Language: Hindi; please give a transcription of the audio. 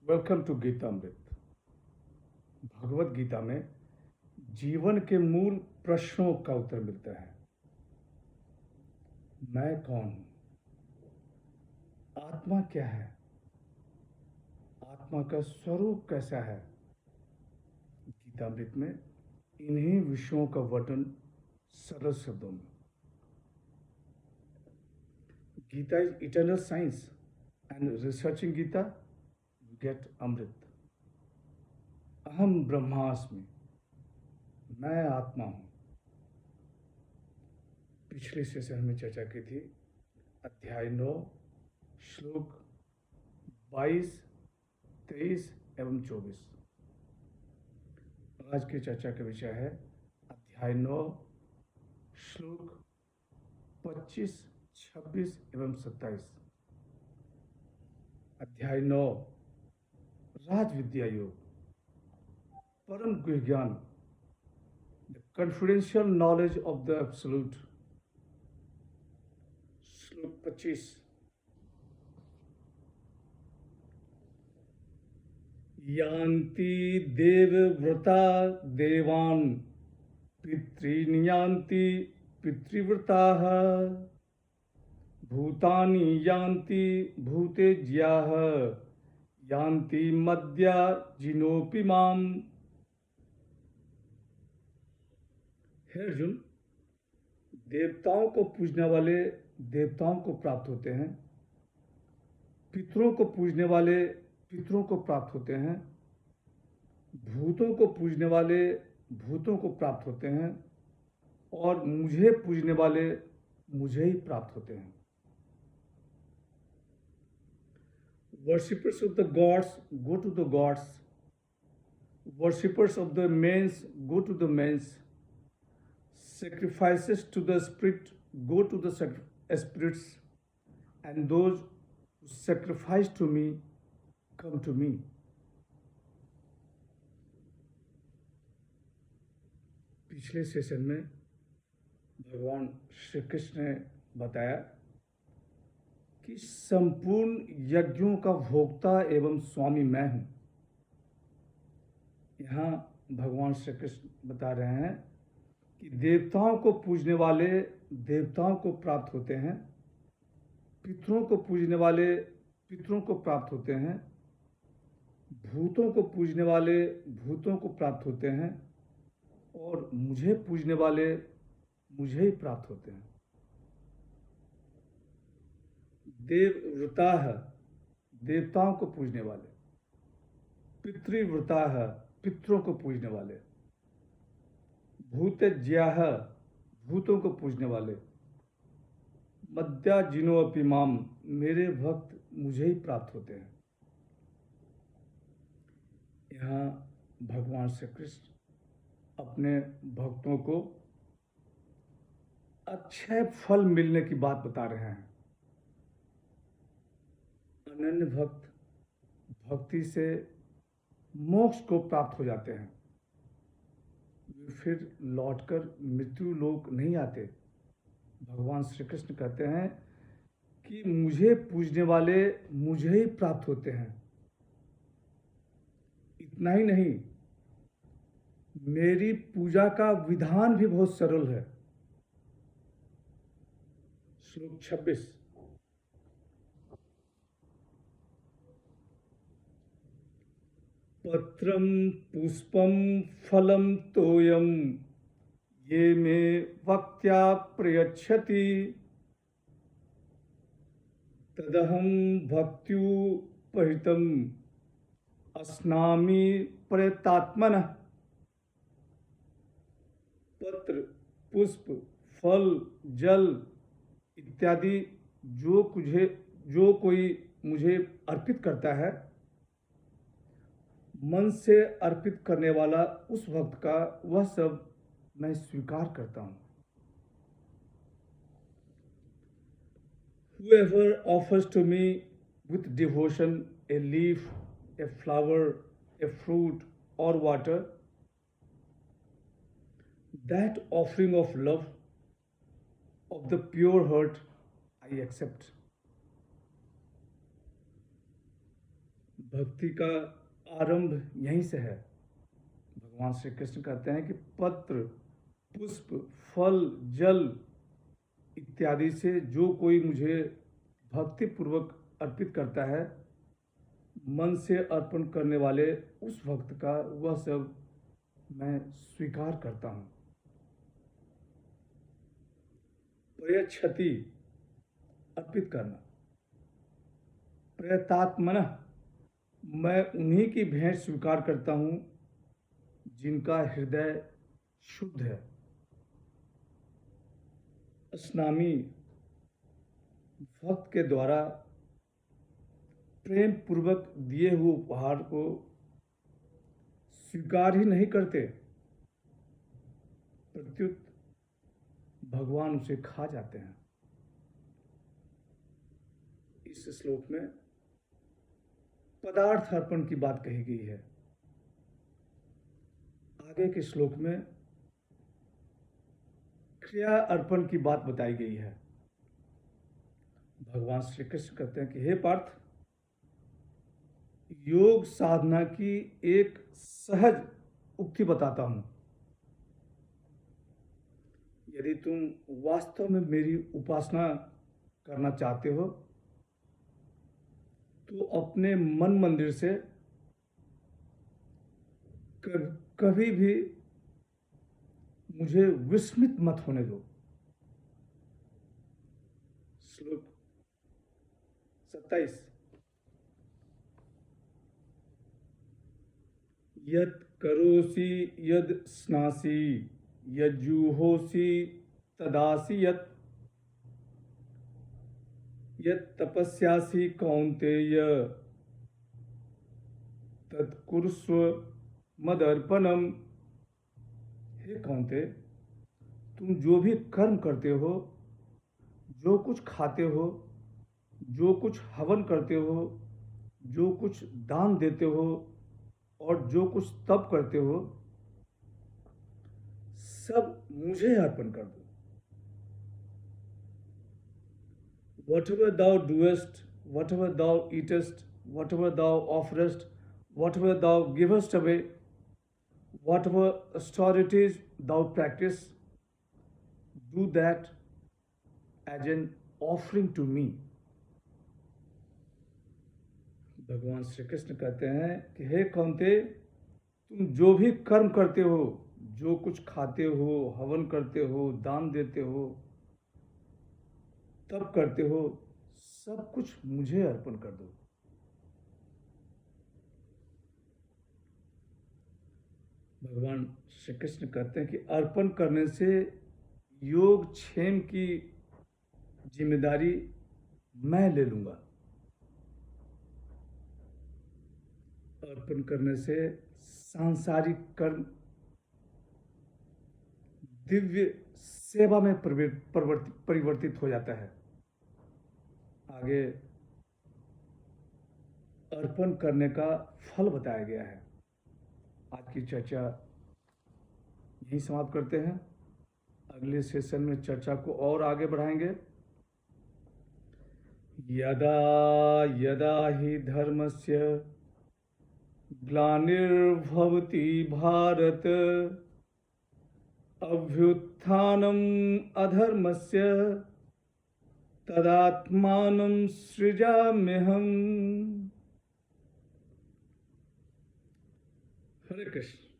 Welcome to Geetamrit. भगवत गीता में जीवन के मूल प्रश्नों का उत्तर मिलता है। मैं कौन हूं? आत्मा क्या है? आत्मा का स्वरूप कैसा है? गीतामृत में इन्हीं विषयों का वर्णन सरल शब्दों में। Gita is eternal science and researching Gita you get amrit. अहम ब्रह्मास्मि, मैं आत्मा हूं। पिछले सेशन में चर्चा की थी अध्याय 9 श्लोक 22, 23 एवं 24। आज की चर्चा का विषय है अध्याय 9 श्लोक 25, 26 एवं 27। अध्याय 9 राज विद्या योग, परम गुह्य ज्ञान, the confidential knowledge of the absolute. श्लोक 25 यान्ति देवव्रता देवान् पितॄन् यान्ति पितृव्रताः भूतानि यान्ति भूतेज्याः यान्ति मद्या जिनोपि माम। हे अर्जुन, देवताओं को पूजने वाले देवताओं को प्राप्त होते हैं, पितरों को पूजने वाले पितरों को प्राप्त होते हैं, भूतों को पूजने वाले भूतों को प्राप्त होते हैं और मुझे पूजने वाले मुझे ही प्राप्त होते हैं। Worshippers of the gods go to the gods, worshippers of the mains go to the mains, sacrifices to the spirit go to the spirits, and those who sacrifice to me come to me. पिछले सेशन में भगवान श्री कृष्ण ने बताया कि संपूर्ण यज्ञों का भोक्ता एवं स्वामी मैं हूं। यहाँ भगवान श्री कृष्ण बता रहे हैं कि देवताओं को पूजने वाले देवताओं को प्राप्त होते हैं, पितरों को पूजने वाले पितरों को प्राप्त होते हैं, भूतों को पूजने वाले भूतों को प्राप्त होते हैं और मुझे पूजने वाले मुझे ही प्राप्त होते हैं। देवव्रता है देवताओं को पूजने वाले, पितृव्रता है पितरों को पूजने वाले, भूतज्या है भूतों को पूजने वाले, मद्या जिनो अपि माम मेरे भक्त मुझे ही प्राप्त होते हैं। यहाँ भगवान श्री कृष्ण अपने भक्तों को अक्षय फल मिलने की बात बता रहे हैं। अनन्य भक्त भक्ति से मोक्ष को प्राप्त हो जाते हैं, वे फिर लौटकर मृत्यु लोक नहीं आते। भगवान श्री कृष्ण कहते हैं कि मुझे पूजने वाले मुझे ही प्राप्त होते हैं। इतना ही नहीं, मेरी पूजा का विधान भी बहुत सरल है। श्लोक 26 पत्रम पुष्पम फलम तोयम ये मे भक्त्या प्रयच्छति तदहम भक्त्युपहृतम अस्नामि प्रयतात्मनः। पत्र, पुष्प, फल, जल इत्यादि जो कोई मुझे अर्पित करता है, मन से अर्पित करने वाला उस भक्त का वह सब मैं स्वीकार करता हूं। Whoever offers to me with devotion a leaf, a flower, a fruit or water, that offering of love of the pure heart I accept. भक्ति का आरंभ यहीं से है। भगवान श्री कृष्ण कहते हैं कि पत्र, पुष्प, फल, जल इत्यादि से जो कोई मुझे भक्ति पूर्वक अर्पित करता है, मन से अर्पण करने वाले उस भक्त का वह सब मैं स्वीकार करता हूँ। प्रयच्छति अर्पित करना, प्रयतात्मनः मैं उन्हीं की भेंट स्वीकार करता हूँ जिनका हृदय शुद्ध है। अस्नामी भक्त के द्वारा प्रेम पूर्वक दिए हुए उपहार को स्वीकार ही नहीं करते, प्रत्युत भगवान उसे खा जाते हैं। इस श्लोक में पदार्थ अर्पण की बात कही गई है। आगे के श्लोक में क्रिया अर्पण की बात बताई गई है। भगवान श्री कृष्ण कहते हैं कि हे पार्थ, योग साधना की एक सहज उक्ति बताता हूं। यदि तुम वास्तव में मेरी उपासना करना चाहते हो तो अपने मन मंदिर से कभी भी मुझे विस्मित मत होने दो। श्लोक 27। यत् करोसि यद स्नासि यज्जुहोसि तदासि यत् तपस्यासि कौन्तेय तत्कुरुष्व मदर्पणम। हे कौन्ते, तुम जो भी कर्म करते हो, जो कुछ खाते हो, जो कुछ हवन करते हो, जो कुछ दान देते हो और जो कुछ तप करते हो, सब मुझे अर्पण कर दो। Whatever thou doest, whatever thou eatest, whatever thou offerest, whatever thou givest away, whatever austerities thou practice, do that as an offering to me. भगवान श्री कृष्ण कहते हैं कि हे कौन्ते, तुम जो भी कर्म करते हो, जो कुछ खाते हो, हवन करते हो, दान देते हो, तप करते हो, सब कुछ मुझे अर्पण कर दो। भगवान श्री कृष्ण कहते हैं कि अर्पण करने से योग क्षेम की जिम्मेदारी मैं ले लूंगा। अर्पण करने से सांसारिक कर्म दिव्य सेवा में परिवर्तित हो जाता है। आगे अर्पण करने का फल बताया गया है। आज की चर्चा यहीं समाप्त करते हैं। अगले सेशन में चर्चा को और आगे बढ़ाएंगे। यदा यदा हि धर्मस्य ग्लानिर्भवति भारत अभ्युत्थानम् अधर्मस्य तदात्मानं सृजाम्यहम्। हरे कृष्ण।